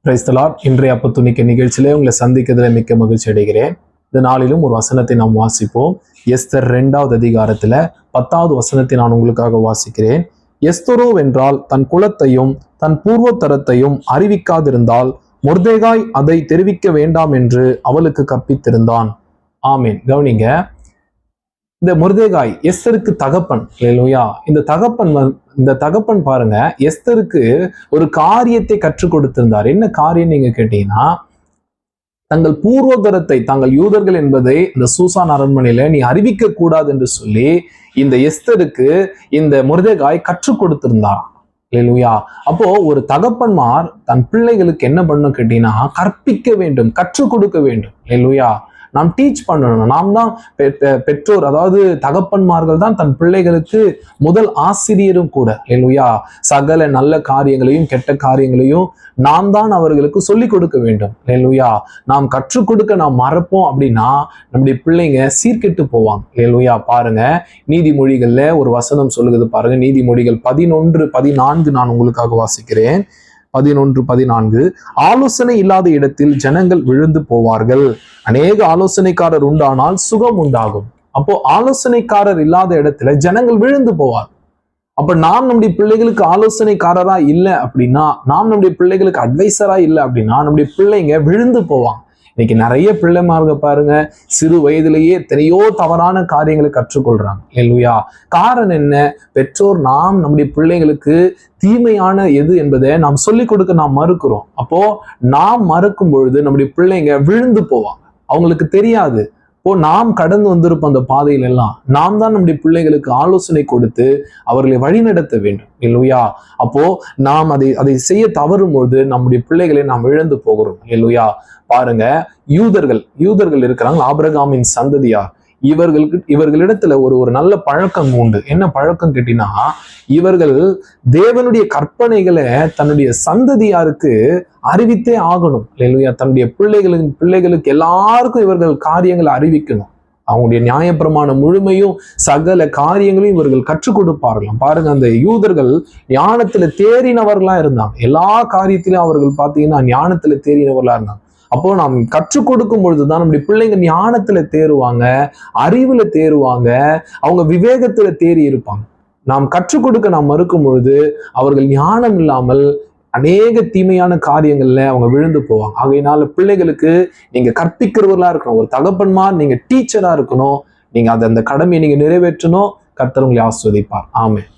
Praise the Lord. இன்றைய அப்பத்துணிக்க நிகழ்ச்சியிலே உங்களை சந்திக்கிறதுல மிக்க மகிழ்ச்சி அடைகிறேன். இந்த நாளிலும் ஒரு வசனத்தை நாம் வாசிப்போம். எஸ்தர் 2வது அதிகாரத்துல 10வது வசனத்தை நான் உங்களுக்காக வாசிக்கிறேன். எஸ்தரோ வென்றால் தன் குலத்தையும் தன் பூர்வத்தரத்தையும் அறிவிக்காதிருந்தால் மொர்தெகாய் அதை தெரிவிக்க வேண்டாம் என்று அவளுக்கு கற்பித்திருந்தான். ஆமீன். கவனிங்க, இந்த மொர்தெகாய் எஸ்தருக்கு தகப்பன். அல்லேலூயா. இந்த தகப்பன் பாருங்க, எஸ்தருக்கு ஒரு காரியத்தை கற்றுக் கொடுத்திருந்தார். என்ன காரியம் நீங்க கேட்டீங்கன்னா, தங்கள் பூர்வதரத்தை, தாங்கள் யூதர்கள் என்பதை இந்த சூசான் அரண்மனையில நீ அறிவிக்க கூடாது என்று சொல்லி இந்த எஸ்தருக்கு இந்த மொர்தெகாய் கற்றுக் கொடுத்திருந்தார். அல்லேலூயா. அப்போ ஒரு தகப்பன்மார் தன் பிள்ளைகளுக்கு என்ன பண்ணணும் கேட்டீங்கன்னா, கற்பிக்க வேண்டும், கற்றுக் கொடுக்க வேண்டும். அல்லேலூயா. நாம் டீச் பண்ணணும். நாம் தான் பெற்றோர், அதாவது தகப்பன்மார்கள் தான் தன் பிள்ளைகளுக்கு முதல் ஆசிரியரும் கூட. அல்லேலூயா. சகல நல்ல காரியங்களையும் கெட்ட காரியங்களையும் நாம் தான் அவர்களுக்கு சொல்லிக் கொடுக்க வேண்டும். அல்லேலூயா. நாம் கற்றுக் கொடுக்க நாம் மறப்போம் அப்படின்னா நம்முடைய பிள்ளைங்க சீர்கெட்டு போவாங்க. அல்லேலூயா. பாருங்க, நீதிமொழிகள்ல ஒரு வசனம் சொல்லுகிறது பாருங்க. நீதிமொழிகள் 11:14 நான் உங்களுக்காக வாசிக்கிறேன். 11:14. ஆலோசனை இல்லாத இடத்தில் ஜனங்கள் விழுந்து போவார்கள், அநேக ஆலோசனைக்காரர் உண்டானால் சுகம் உண்டாகும். அப்போ ஆலோசனைக்காரர் இல்லாத இடத்துல ஜனங்கள் விழுந்து போவார். அப்ப நாம் நம்முடைய பிள்ளைகளுக்கு ஆலோசனைக்காரரா இல்லை அப்படின்னா, நாம் நம்முடைய பிள்ளைகளுக்கு அட்வைசரா இல்லை அப்படின்னா நம்முடைய பிள்ளைங்க விழுந்து போவாங்க. இன்னைக்கு நிறைய பிள்ளைமார்க பாருங்க, சிறு வயதிலேயே எத்தனையோ தவறான காரியங்களை கற்றுக்கொள்றாங்க. அல்லேலூயா. காரணம் என்ன? பெற்றோர் நாம் நம்முடைய பிள்ளைகளுக்கு தீமையான எது என்பதை நாம் சொல்லிக் கொடுக்க நாம் மறுக்கிறோம். அப்போ நாம் மறுக்கும் பொழுது நம்முடைய பிள்ளைங்க விழுந்து போவாங்க, அவங்களுக்கு தெரியாது. இப்போ நாம் கடந்து வந்திருப்போம் அந்த பாதையில எல்லாம். நாம் தான் நம்முடைய பிள்ளைகளுக்கு ஆலோசனை கொடுத்து அவர்களை வழிநடத்த வேண்டும். அல்லேலூயா. அப்போ நாம் அதை செய்ய தவறும் பொழுது நம்முடைய பிள்ளைகளை நாம் இழந்து போகிறோம். அல்லேலூயா. பாருங்க, யூதர்கள் இருக்கிறாங்க, ஆபிரகாமின் சந்ததியார். இவர்களிடத்துல ஒரு நல்ல பழக்கம் உண்டு. என்ன பழக்கம் கேட்டீங்கன்னா, இவர்கள் தேவனுடைய கற்பனைகளை தன்னுடைய சந்ததியாருக்கு அறிவித்தே ஆகணும். அல்லேலூயா. தன்னுடைய பிள்ளைகளுக்கு எல்லாருக்கும் இவர்கள் காரியங்களை அறிவிக்கணும். அவங்களுடைய நியாயப்பிரமாணம் முழுமையும் சகல காரியங்களையும் இவர்கள் கற்றுக் கொடுப்பார்களாம். பாருங்க, அந்த யூதர்கள் ஞானத்துல தேறினவர்களா இருந்தாங்க. எல்லா காரியத்திலும் அவர்கள் பார்த்தீங்கன்னா ஞானத்துல தேறினவர்களா இருந்தாங்க. அப்போ நாம் கற்றுக் கொடுக்கும் பொழுதுதான் நம்முடைய பிள்ளைங்க ஞானத்துல தேறுவாங்க, அறிவுல தேறுவாங்க, அவங்க விவேகத்துல தேறி இருப்பாங்க. நாம் கற்றுக் கொடுக்க நாம் மறுக்கும் பொழுது அவர்கள் ஞானம் இல்லாமல் அநேக தீமையான காரியங்கள்ல அவங்க விழுந்து போவாங்க. ஆகையினால பிள்ளைகளுக்கு நீங்க கற்பிக்கிறவர்களா இருக்கணும். ஒரு தகப்பன்மார் நீங்க டீச்சரா இருக்கணும். நீங்க அந்த கடமையை நீங்க நிறைவேற்றணும். கர்த்தர் உங்களை ஆசீர்வதிப்பார். ஆமென்.